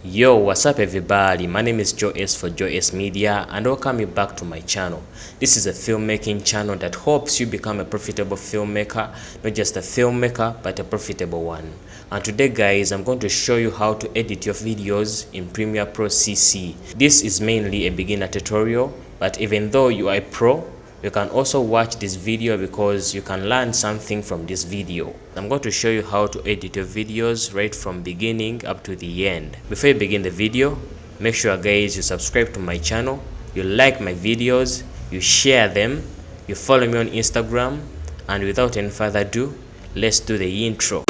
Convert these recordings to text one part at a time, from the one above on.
Yo, what's up everybody? My name is Joe S for Joe S Media and welcome you back to my channel. This is a filmmaking channel that hopes you become a profitable filmmaker, not just a filmmaker but a profitable one. And today guys, I'm going to show you how to edit your videos in Premiere Pro CC. This is mainly a beginner tutorial, but even though you are a pro, you can also watch this video because you can learn something from this video. I'm going to show you how to edit your videos right from beginning up to the end. Before you begin the video, make sure guys you subscribe to my channel, you like my videos, you share them, you follow me on Instagram, and without any further ado, let's do the intro.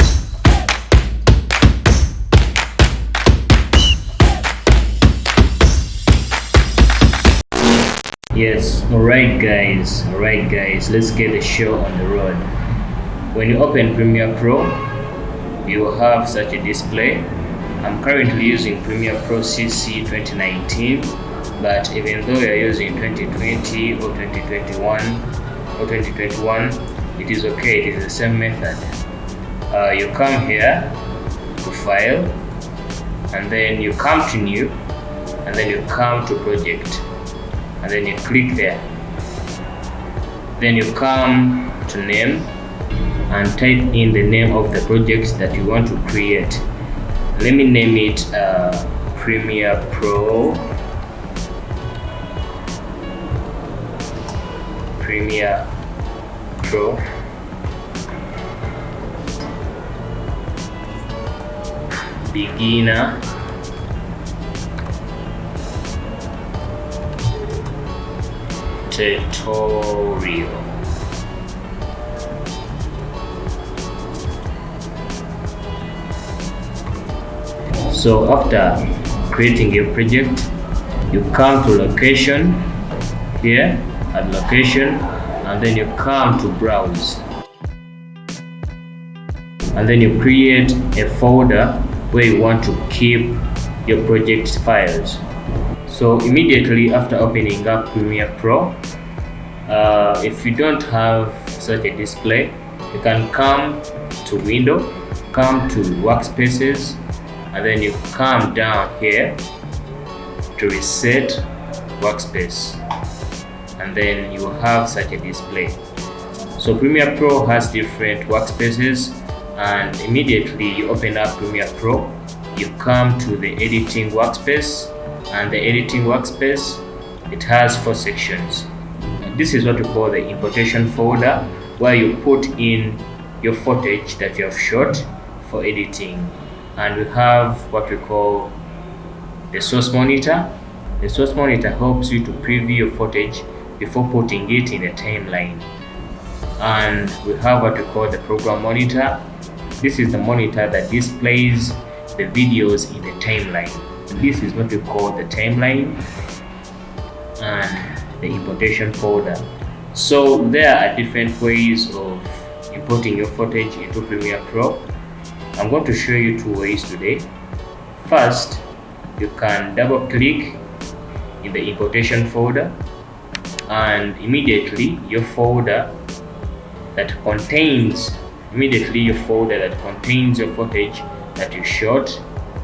Yes, alright guys, let's get the show on the road. When you open Premiere Pro, you will have such a display. I'm currently using Premiere Pro CC 2019, but even though you're using 2020 or 2021, it is okay, it is the same method. You come here to File, and then you come to New, and then you come to Project. And then you click there. Then you come to Name and type in the name of the project that you want to create. Let me name it Premiere Pro Beginner Tutorial. So after creating your project, you come to location here at location, and then you come to browse, and then you create a folder where you want to keep your project files. So immediately after opening up Premiere Pro, if you don't have such a display, you can come to Window, come to Workspaces, and then you come down here to Reset Workspace, and then you will have such a display. So Premiere Pro has different workspaces, and immediately you open up Premiere Pro, you come to the Editing Workspace, and the Editing Workspace, it has 4 sections. This is what we call the importation folder, where you put in your footage that you have shot for editing. And we have what we call the source monitor. The source monitor helps you to preview your footage before putting it in the timeline. And we have what we call the program monitor. This is the monitor that displays the videos in the timeline. This is what we call the timeline and the importation folder. So there are different ways of importing your footage into Premiere Pro. I'm going to show you 2 ways today. First, you can double click in the importation folder, and immediately your folder that contains your footage that you shot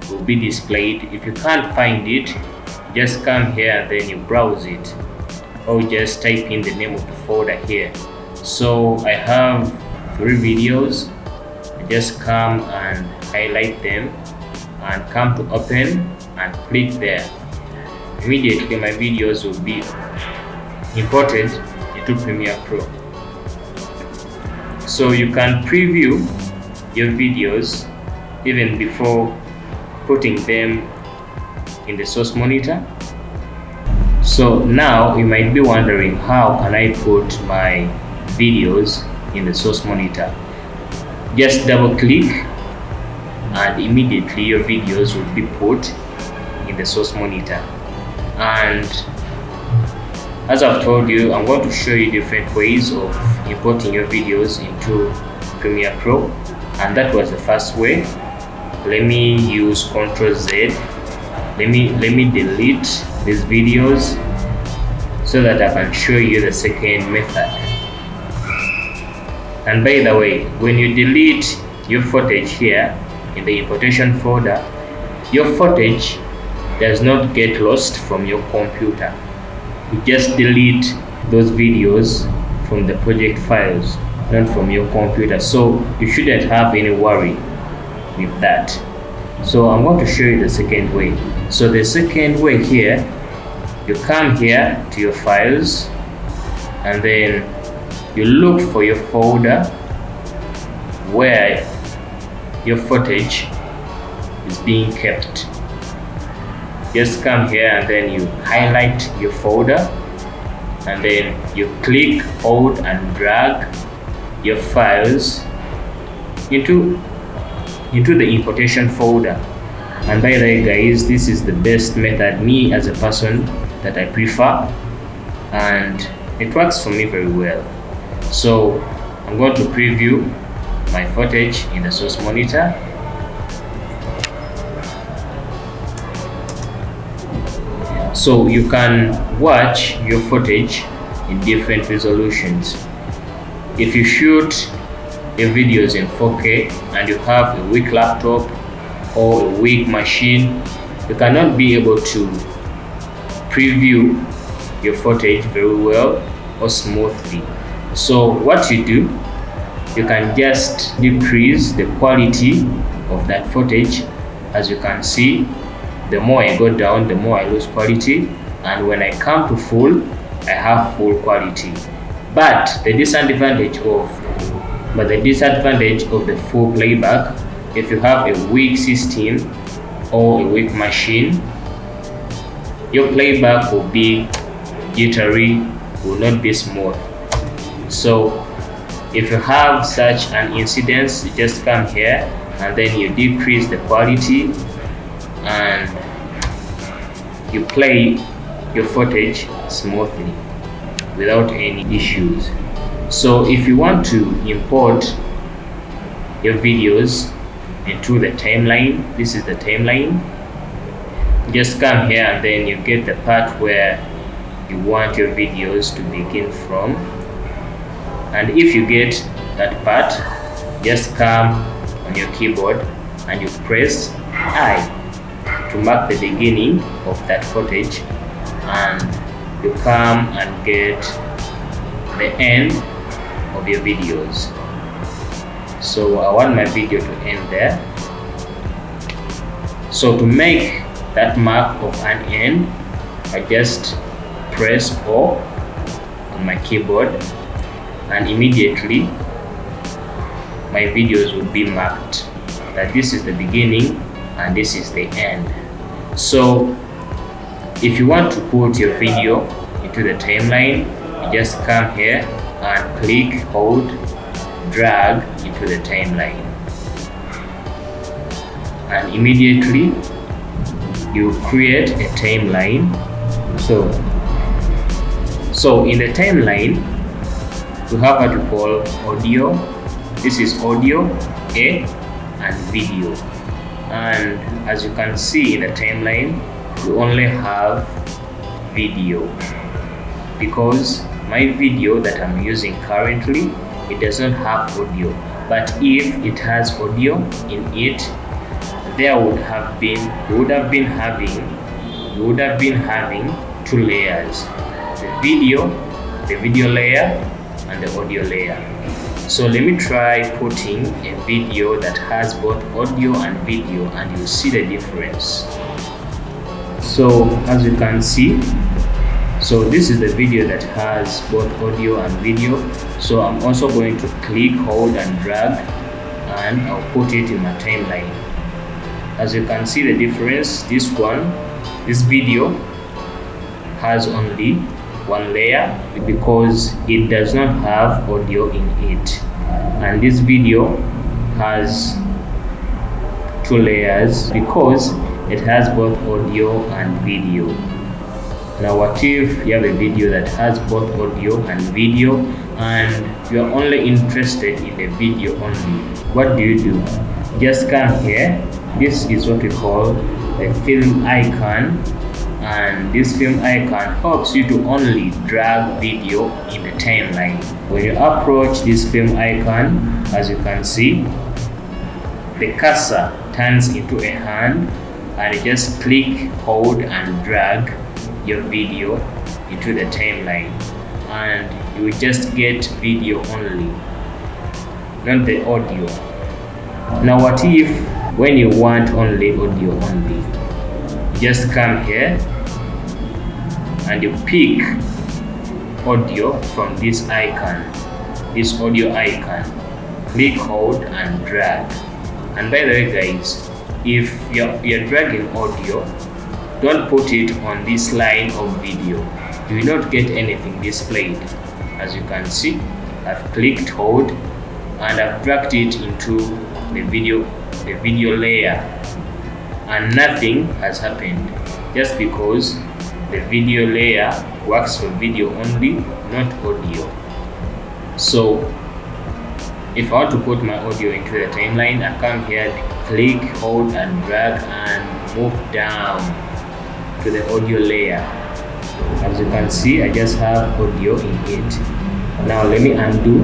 will be displayed. If you can't find it, just come here and then you browse it, or just type in the name of the folder here. So I have 3 videos. I just come and highlight them and come to open and click there. Immediately my videos will be imported into Premiere Pro. So you can preview your videos even before putting them in the source monitor. So now you might be wondering, how can I put my videos in the source monitor? Just double click and immediately your videos will be put in the source monitor. And as I've told you, I'm going to show you different ways of importing your videos into Premiere Pro, and that was the first way. Let me use Ctrl Z. Let me delete these videos so that I can show you the second method. And by the way, when you delete your footage here in the importation folder, your footage does not get lost from your computer. You just delete those videos from the project files, not from your computer. So you shouldn't have any worry with that. So I'm going to show you the second way. So the second way here, you come here to your files and then you look for your folder where your footage is being kept. Just come here and then you highlight your folder and then you click, hold and drag your files into the importation folder. And by the way guys, this is the best method, me as a person, that I prefer, and it works for me very well. So I'm going to preview my footage in the source monitor. So you can watch your footage in different resolutions. If you shoot your videos in 4K and you have a weak laptop or a weak machine, you cannot be able to preview your footage very well or smoothly. So what you do, you can just decrease the quality of that footage. As you can see, the more I go down, the more I lose quality, and when I come to full, I have full quality. But the disadvantage of the full playback, if you have a weak system or a weak machine, your playback will be jittery, will not be smooth. So if you have such an incident, you just come here and then you decrease the quality and you play your footage smoothly without any issues. So if you want to import your videos into the timeline, this is the timeline. Just come here and then you get the part where you want your videos to begin from, and if you get that part, just come on your keyboard and you press I to mark the beginning of that footage, and you come and get the end of your videos. So I want my video to end there. So to make that mark of an end, I just press O on my keyboard and immediately my videos will be marked that this is the beginning and this is the end. So if you want to put your video into the timeline, you just come here and click, hold, drag into the timeline, and immediately you create a timeline. So in the timeline we have what we call audio. This is audio A and video, and as you can see in the timeline we only have video because my video that I'm using currently, it does not have audio. But if it has audio in it, there would have been having two layers, the video layer and the audio layer. So let me try putting a video that has both audio and video, and you'll see the difference. So as you can see, so this is the video that has both audio and video. So I'm also going to click, hold and drag, and I'll put it in my timeline. As you can see the difference, this video has only one layer because it does not have audio in it, and this video has two layers because it has both audio and video. Now what if you have a video that has both audio and video and you are only interested in the video only? What do? Just come here. This is what we call the film icon, and this film icon helps you to only drag video in the timeline. When you approach this film icon, as you can see, the cursor turns into a hand and just click, hold and drag your video into the timeline, and you will just get video only, not the audio. Now what if when you want only audio only? Just come here and you pick audio from this icon, this audio icon. Click, hold and drag. And by the way guys, if you're dragging audio, don't put it on this line of video. You will not get anything displayed. As you can see, I've clicked, hold, and I've dragged it into the video layer, and nothing has happened, just because the video layer works for video only, not audio. So if I want to put my audio into the timeline, I come here, click, hold and drag and move down to the audio layer. As you can see, I just have audio in it. Now let me undo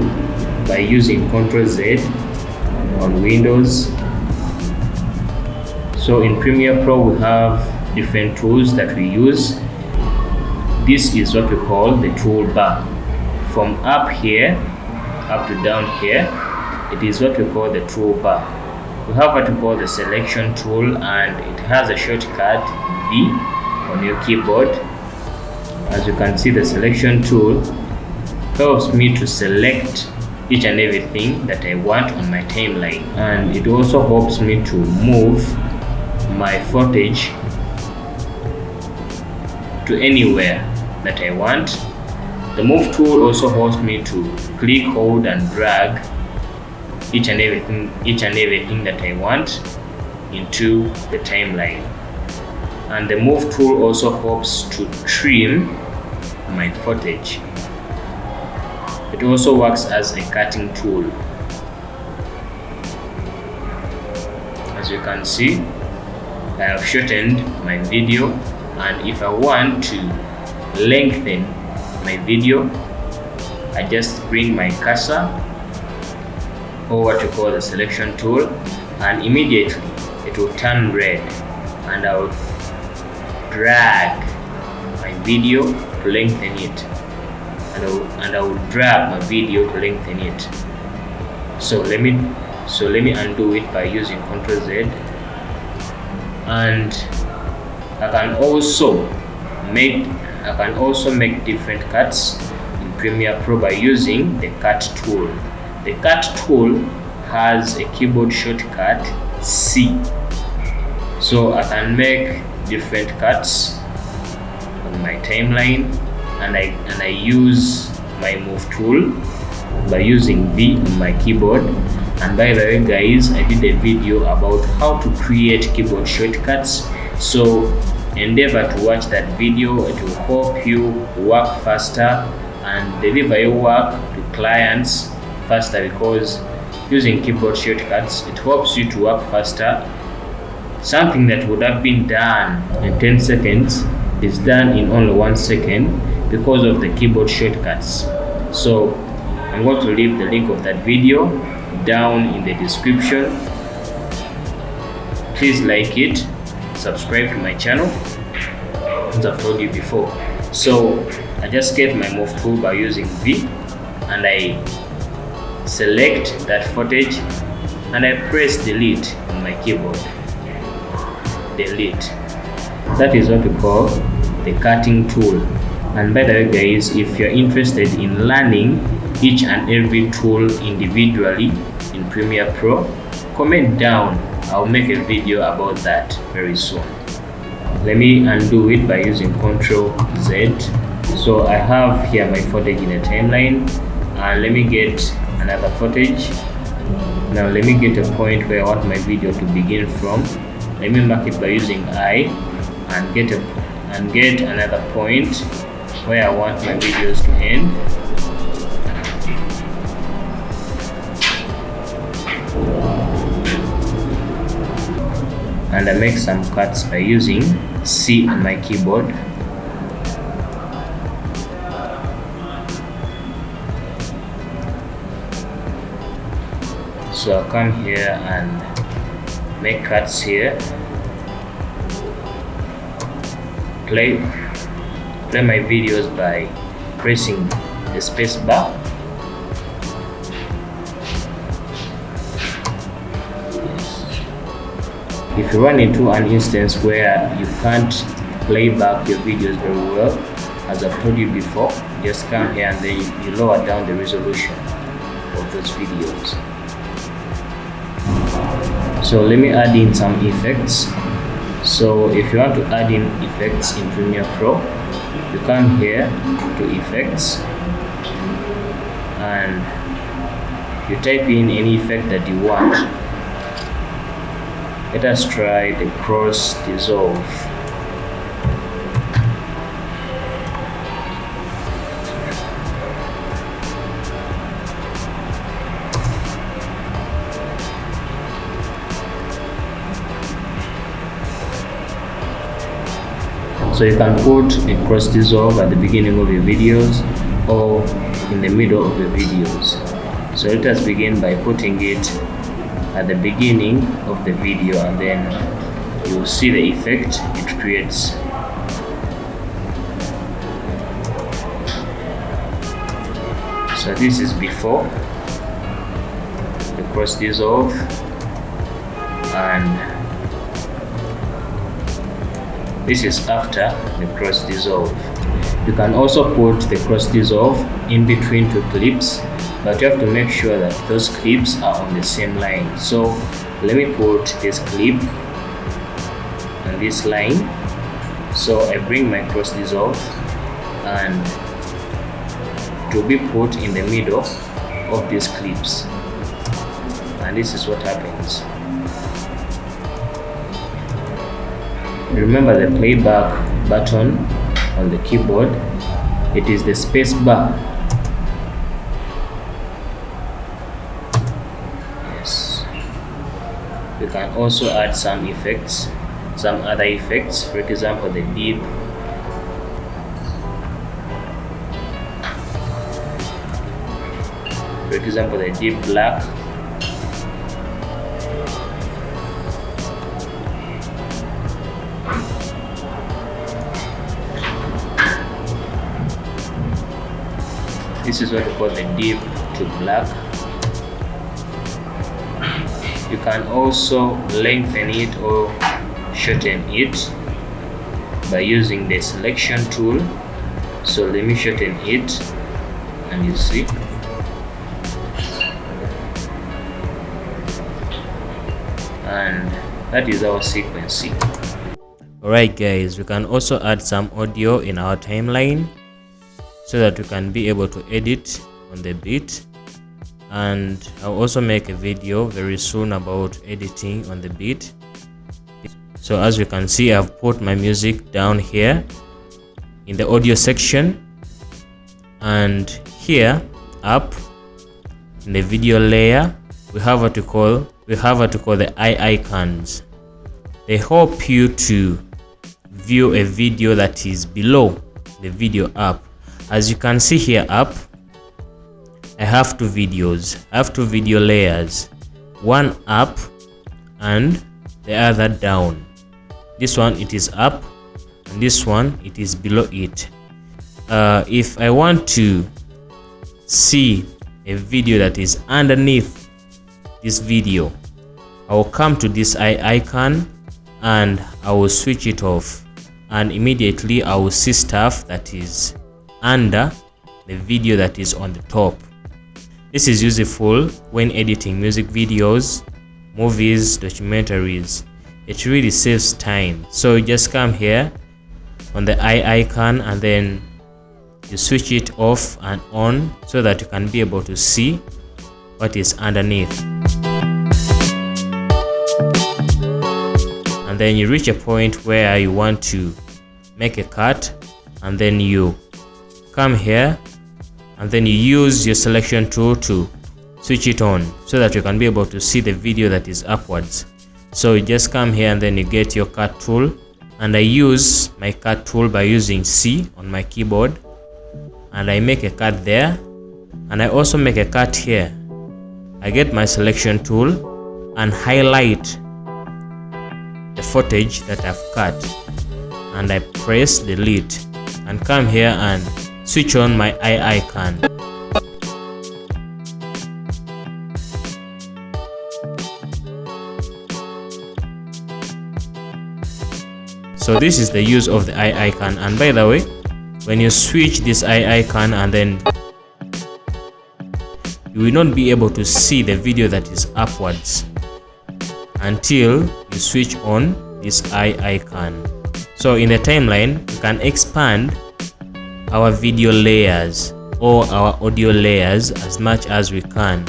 by using Ctrl Z on Windows. So in Premiere Pro we have different tools that we use. This is what we call the toolbar. From up here up to down here, it is what we call the toolbar. We have what we call the selection tool, and it has a shortcut V on your keyboard. As you can see, the selection tool helps me to select each and everything that I want on my timeline, and it also helps me to move my footage to anywhere that I want. The move tool also helps me to click, hold and drag each and everything that I want into the timeline. And the move tool also helps to trim my footage. It also works as a cutting tool. As you can see, I have shortened my video, and if I want to lengthen my video, I just bring my cursor or what you call the selection tool, and immediately it will turn red, and I will drag my video to lengthen it, and I will drag my video to lengthen it. So let me undo it by using Ctrl Z, and I can also make different cuts in Premiere Pro by using the cut tool. The cut tool has a keyboard shortcut C, so I can make different cuts on my timeline, and I use my move tool by using V on my keyboard. And by the way guys, I did a video about how to create keyboard shortcuts, so endeavor to watch that video. It will help you work faster and deliver your work to clients faster, because using keyboard shortcuts, it helps you to work faster. Something that would have been done in 10 seconds is done in only 1 second because of the keyboard shortcuts. So I'm going to leave the link of that video down in the description. Please like it, subscribe to my channel, as I've told you before. So I just get my move tool by using V, and I select that footage and I press delete on my keyboard. Delete. That is what we call the cutting tool. And by the way guys, if you're interested in learning each and every tool individually in Premiere Pro, comment down. I'll make a video about that very soon. Let me undo it by using Ctrl Z. So I have here my footage in a timeline, and let me get another footage. Now let me get a point where I want my video to begin from. Let me mark it by using I, and get another point where I want my videos to end. And I make some cuts by using C on my keyboard. So I'll come here and make cuts here. play my videos by pressing the space bar. If you run into an instance where you can't play back your videos very well, as I've told you before, just come here and then you lower down the resolution of those videos. So let me add in some effects. So if you want to add in effects in Premiere Pro, you come here to effects and you type in any effect that you want. Let us try the cross dissolve. So you can put a cross dissolve at the beginning of your videos or in the middle of your videos. So let us begin by putting it at the beginning of the video, and then you will see the effect it creates. So this is before the cross dissolve, and this is after the cross dissolve. You can also put the cross dissolve in between two clips, but you have to make sure that those clips are on the same line. So let me put this clip on this line. So I bring my cross dissolve and to be put in the middle of these clips, and this is what happens. Remember the playback button on the keyboard, it is the space bar. Yes. You can also add some effects, some other effects, for example the deep, black, this is what we call the deep to black. You can also lengthen it or shorten it by using the selection tool. So let me shorten it, and you see. And that is our sequencing. Alright guys, we can also add some audio in our timeline so that we can be able to edit on the beat, and I'll also make a video very soon about editing on the beat. So as you can see, I've put my music down here in the audio section, and here up in the video layer we have what we call the eye icons. They help you to view a video that is below the video up. As you can see here up, I have two videos. I have two video layers, one up and the other down. This one it is up and this one it is below it. If I want to see a video that is underneath this video, I will come to this eye icon and I will switch it off, and immediately I will see stuff that is under the video that is on the top. This is useful when editing music videos, movies, documentaries. It really saves time. So you just come here on the eye icon and then you switch it off and on so that you can be able to see what is underneath. And then you reach a point where you want to make a cut, and then you come here and then you use your selection tool to switch it on so that you can be able to see the video that is upwards. So you just come here and then you get your cut tool, and I use my cut tool by using C on my keyboard, and I make a cut there, and I also make a cut here. I get my selection tool and highlight the footage that I've cut, and I press delete and come here and switch on my eye icon. So this is the use of the eye icon. And by the way, when you switch this eye icon, and then you will not be able to see the video that is upwards until you switch on this eye icon. So in the timeline, we can expand our video layers or our audio layers as much as we can.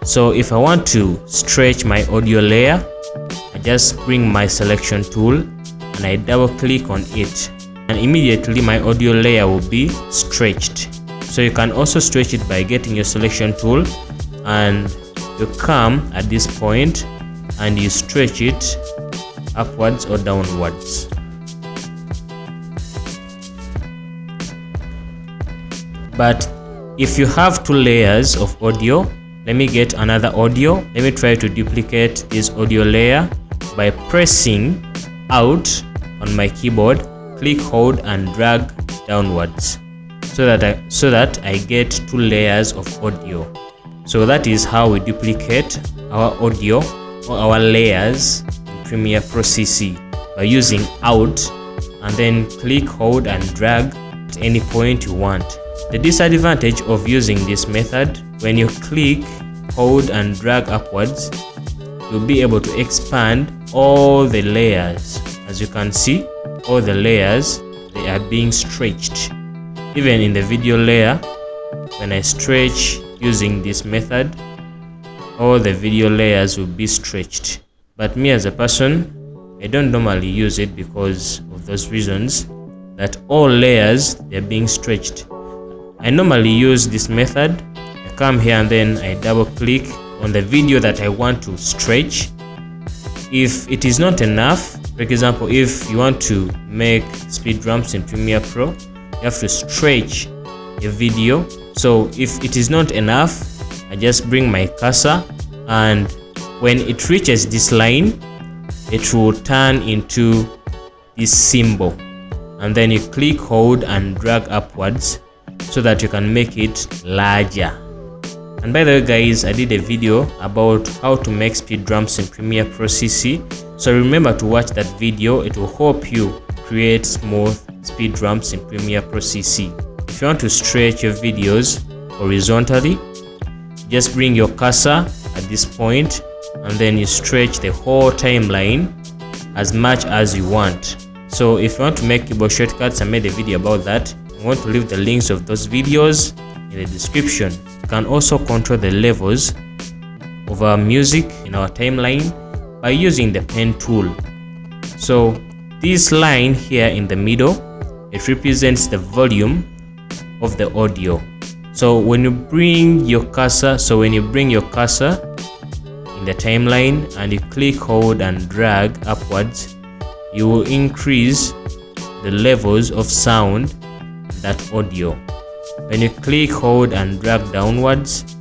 So if I want to stretch my audio layer, I just bring my selection tool and I double click on it, and immediately my audio layer will be stretched. So you can also stretch it by getting your selection tool and you come at this point and you stretch it upwards or downwards. But if you have two layers of audio, let me get another audio. Let me try to duplicate this audio layer by pressing Alt on my keyboard, click, hold and drag downwards so that I get two layers of audio. So that is how we duplicate our audio or our layers in Premiere Pro CC by using Alt and then click, hold and drag at any point you want. The disadvantage of using this method, when you click, hold and drag upwards, you'll be able to expand all the layers. As you can see, all the layers, they are being stretched. Even in the video layer, when I stretch using this method, all the video layers will be stretched. But me as a person, I don't normally use it because of those reasons that all layers, they're being stretched. I normally use this method. I come here and then I double click on the video that I want to stretch. If it is not enough, for example, if you want to make speed drums in Premiere Pro, you have to stretch your video. So if it is not enough, I just bring my cursor, and when it reaches this line, it will turn into this symbol, and then you click, hold and drag upwards so that you can make it larger. And by the way guys, I did a video about how to make speed drums in Premiere Pro CC, so remember to watch that video. It will help you create smooth speed drums in Premiere Pro CC. If you want to stretch your videos horizontally, just bring your cursor at this point and then you stretch the whole timeline as much as you want. So if you want to make keyboard shortcuts, I made a video about that. I want to leave the links of those videos in the description. You can also control the levels of our music in our timeline by using the pen tool. So this line here in the middle, it represents the volume of the audio. So when you bring your cursor, in the timeline and you click, hold and drag upwards, you will increase the levels of sound in that audio. When you click, hold and drag downwards,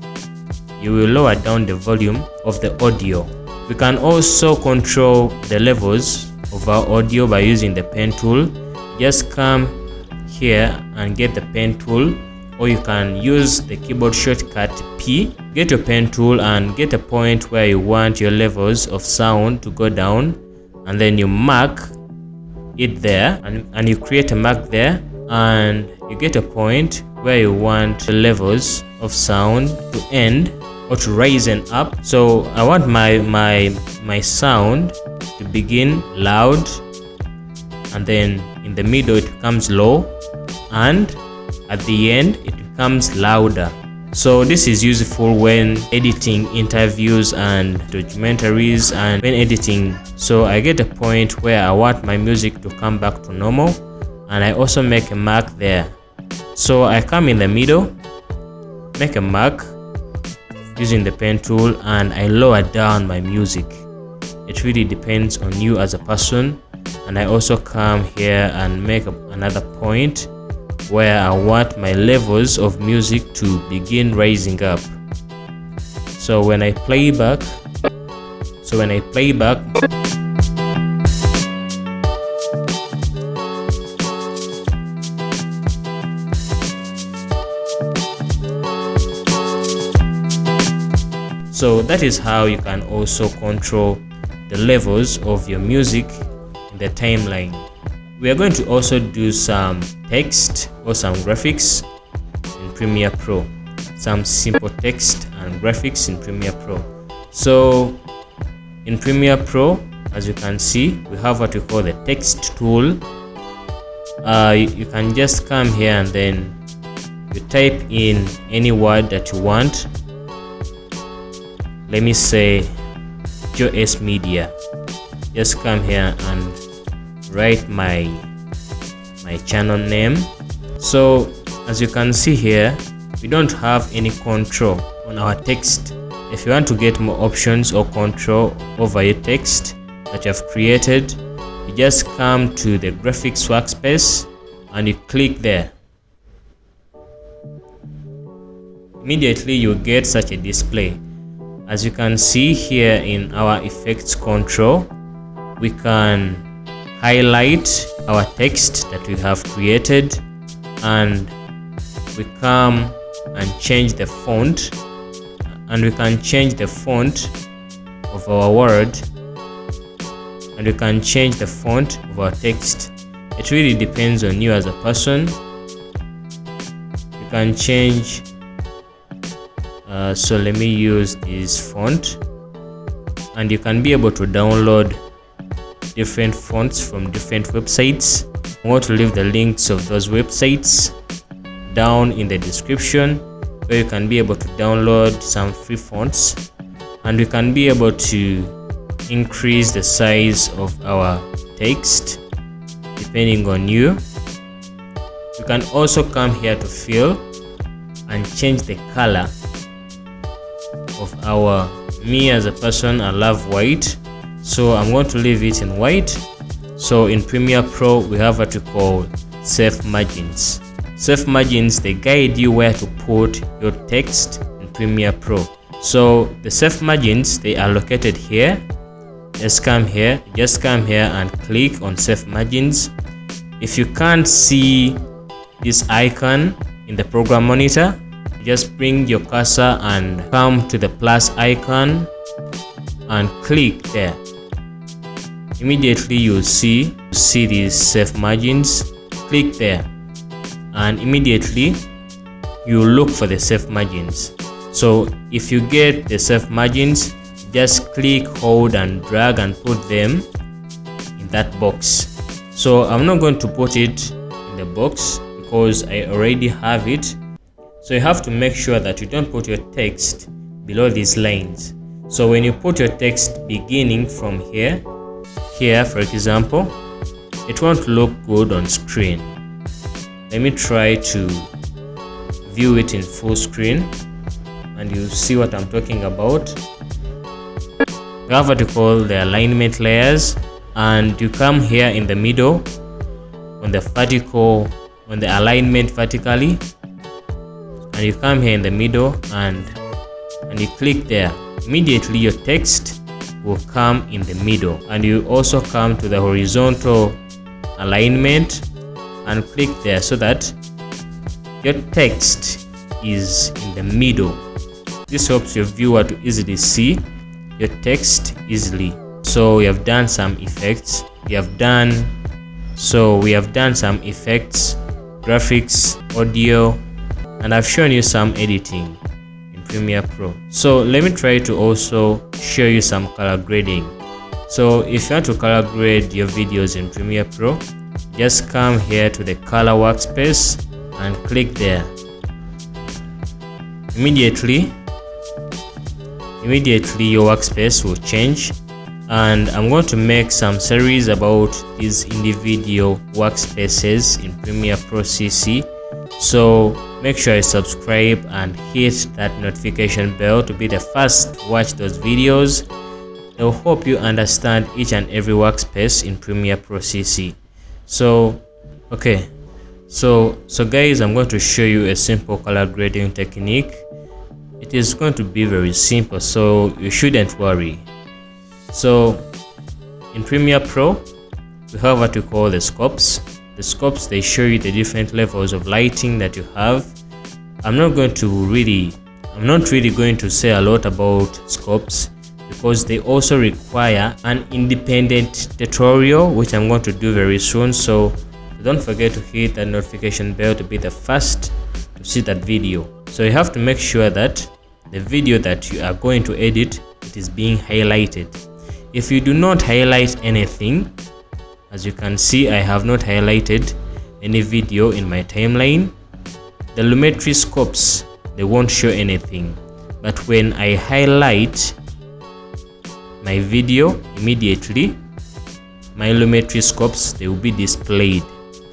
you will lower down the volume of the audio. We can also control the levels of our audio by using the pen tool. Just come here and get the pen tool, or you can use the keyboard shortcut P. Get your pen tool and get a point where you want your levels of sound to go down, and then you mark it there, and you create a mark there, and you get a point where you want the levels of sound to end or to rise and up. So I want my sound to begin loud, and then in the middle it becomes low, and at the end it becomes louder. So this is useful when editing interviews and documentaries and when editing. So I get a point where I want my music to come back to normal, and I also make a mark there. So I come in the middle, make a mark using the pen tool, and I lower down my music. It really depends on you as a person. And I also come here and make another point where I want my levels of music to begin rising up. So when I play back, So that is how you can also control the levels of your music in the timeline. We are going to also do some text or some graphics in Premiere Pro, some simple text and graphics in Premiere Pro. So in Premiere Pro, as you can see, we have what we call the text tool. You can just come here and then you type in any word that you want. Let me say Joe S Media. Just come here and write my channel name. So as you can see here, we don't have any control on our text. If you want to get more options or control over your text that you have created, you just come to the graphics workspace and you click there. Immediately you get such a display. As you can see here in our effects control, we can highlight our text that we have created, and we come and change the font, and we can change the font of our word, and we can change the font of our text. It really depends on you as a person. You can change so let me use this font, and you can be able to download different fonts from different websites. I'm going to leave the links of those websites down in the description, where you can be able to download some free fonts, and we can be able to increase the size of our text depending on you. You can also come here to fill and change the color of our, me as a person, I love white, so I'm going to leave it in white. So in Premiere Pro, we have what we call safe margins. Safe margins, they guide you where to put your text in Premiere Pro. So the safe margins, they are located here. Just come here and click on safe margins. If you can't see this icon in the program monitor, just bring your cursor and come to the plus icon and click there. Immediately you'll see these safe margins. Click there and immediately you look for the safe margins. So if you get the safe margins, just click, hold and drag and put them in that box. So I'm not going to put it in the box because I already have it. So you have to make sure that you don't put your text below these lines. So when you put your text beginning from here for example, it won't look good on screen. Let me try to view it in full screen and you see what I'm talking about. You have what you call the alignment layers, and you come here in the middle on the alignment vertically, and you come here in the middle and you click there. Immediately your text will come in the middle, and you also come to the horizontal alignment and click there so that your text is in the middle. This helps your viewer to easily see your text easily. So we have done some effects. We have done some effects, graphics, audio, and I've shown you some editing in Premiere Pro. So let me try to also show you some color grading. So if you want to color grade your videos in Premiere Pro, just come here to the color workspace and click there. Immediately your workspace will change, and I'm going to make some series about these individual workspaces in Premiere Pro CC. So make sure you subscribe and hit that notification bell to be the first to watch those videos. I hope you understand each and every workspace in Premiere Pro CC. So okay, so guys, I'm going to show you a simple color grading technique. It is going to be very simple, so you shouldn't worry. So in Premiere Pro, we have what we call the scopes. The scopes, they show you the different levels of lighting that you have. I'm not going to really I'm not really going to say a lot about scopes because they also require an independent tutorial, which I'm going to do very soon. So don't forget to hit that notification bell to be the first to see that video. So you have to make sure that the video that you are going to edit, it is being highlighted. If you do not highlight anything, as you can see, I have not highlighted any video in my timeline, the Lumetri scopes, they won't show anything. But when I highlight my video, immediately my Lumetri scopes, they will be displayed.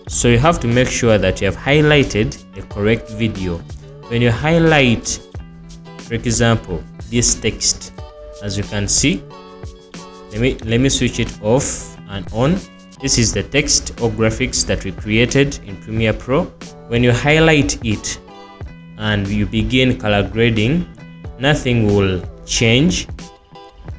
So you have to make sure that you have highlighted the correct video. When you highlight, for example, this text, as you can see, let me switch it off and on. This is the text or graphics that we created in Premiere Pro. When you highlight it and you begin color grading, nothing will change.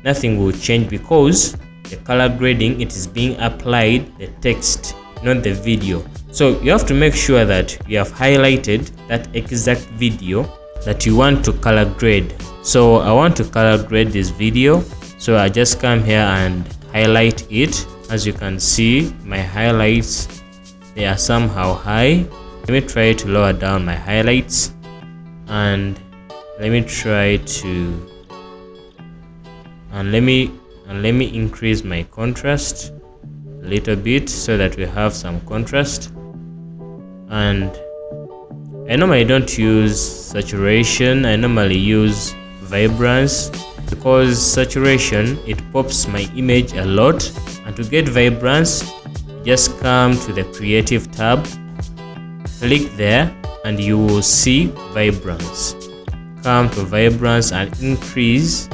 Nothing will change because the color grading, it is being applied the text, not the video. So you have to make sure that you have highlighted that exact video that you want to color grade. So I want to color grade this video, so I just come here and highlight it. As you can see, my highlights, they are somehow high. Let me try to lower down my highlights, and let me try to let me increase my contrast a little bit so that we have some contrast. And I normally don't use saturation, I normally use vibrance, because saturation, it pops my image a lot. And to get vibrance, just come to the creative tab, click there, and you will see vibrance. Come to vibrance and increase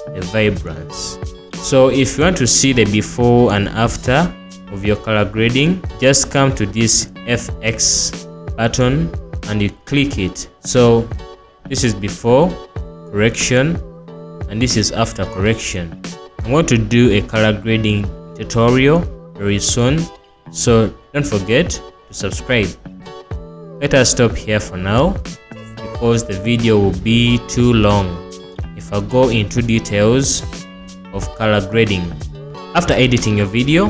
the vibrance. So if you want to see the before and after of your color grading, just come to this FX button and you click it. So this is before correction and this is after correction. I'm going to do a color grading tutorial very soon, so don't forget to subscribe. Let us stop here for now because the video will be too long if I go into details of color grading. After editing your video,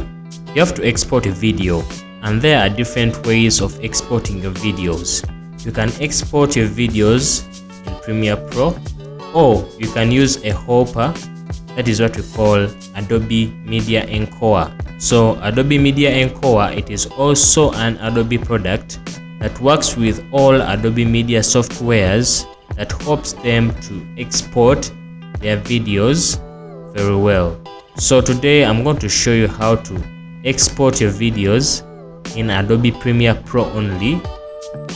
you have to export a video, and there are different ways of exporting your videos. You can export your videos in Premiere Pro, or you can use a hopper. That is what we call Adobe Media Encoder. So Adobe Media Encoder, it is also an Adobe product that works with all Adobe Media softwares that helps them to export their videos very well. So today I'm going to show you how to export your videos in Adobe Premiere Pro only,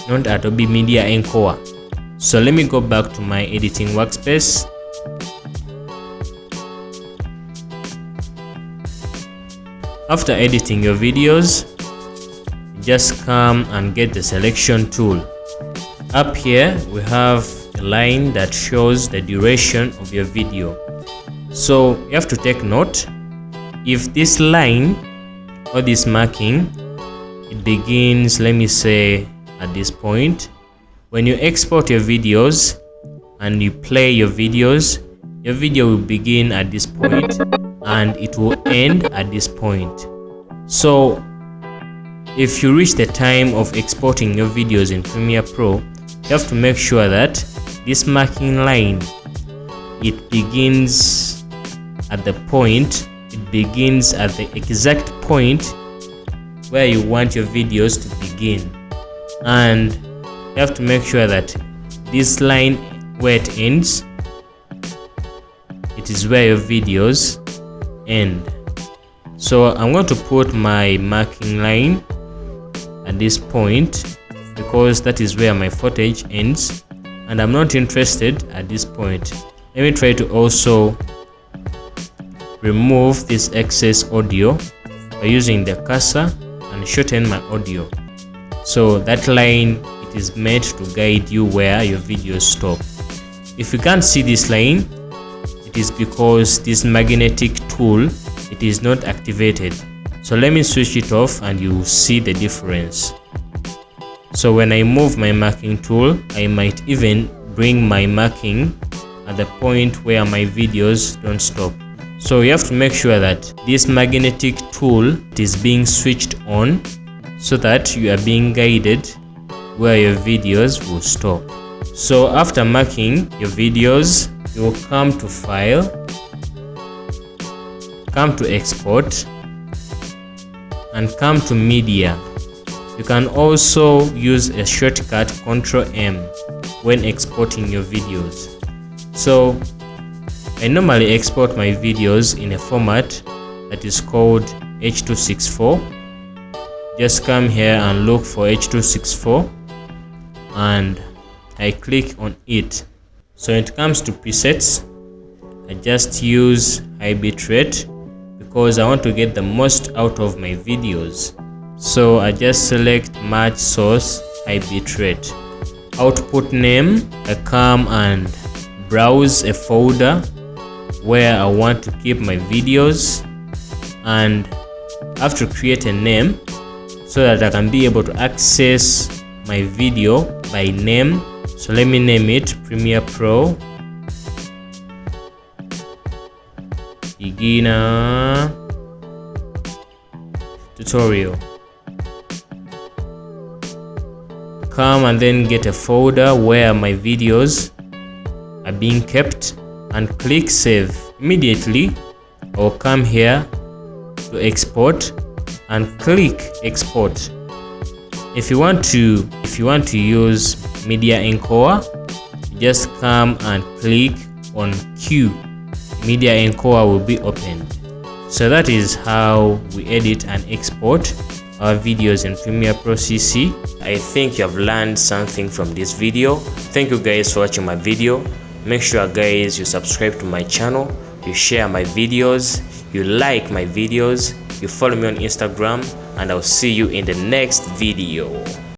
not Adobe Media Encoder. So let me go back to my editing workspace. After editing your videos, just come and get the selection tool. Up here we have a line that shows the duration of your video. So you have to take note, if this line or this marking, it begins, let me say, at this point, when you export your videos and you play your videos, your video will begin at this point and it will end at this point. So if you reach the time of exporting your videos in Premiere Pro, you have to make sure that this marking line, it begins at the point, it begins at the exact point where you want your videos to begin. And you have to make sure that this line where it ends, it is where your videos end. So I'm going to put my marking line at this point because that is where my footage ends, and I'm not interested at this point. Let me try to also remove this excess audio by using the cursor and shorten my audio. So that line, it is meant to guide you where your videos stop. If you can't see this line, it is because this magnetic tool, it is not activated. So let me switch it off and you will see the difference. So when I move my marking tool, I might even bring my marking at the point where my videos don't stop. So you have to make sure that this magnetic tool is being switched on so that you are being guided where your videos will stop. So after marking your videos, you will come to File, come to Export, and come to Media. You can also use a shortcut Ctrl-M when exporting your videos. So I normally export my videos in a format that is called H.264. Just come here and look for H.264 and I click on it. So when it comes to presets, I just use high bitrate because I want to get the most out of my videos. So I just select match source high bitrate. Output name, I come and browse a folder where I want to keep my videos, and I have to create a name so that I can be able to access my video by name. So let me name it Premiere Pro Beginner Tutorial. Come and then get a folder where my videos are being kept and click Save. Immediately I'll come here to Export and click Export. If you want to use Media Encoder, just come and click on Q. Media Encoder will be opened. So that is how we edit and export our videos in Premiere Pro CC. I think you have learned something from this video. Thank you guys for watching my video. Make sure guys you subscribe to my channel, you share my videos, you like my videos, you follow me on Instagram, and I'll see you in the next video.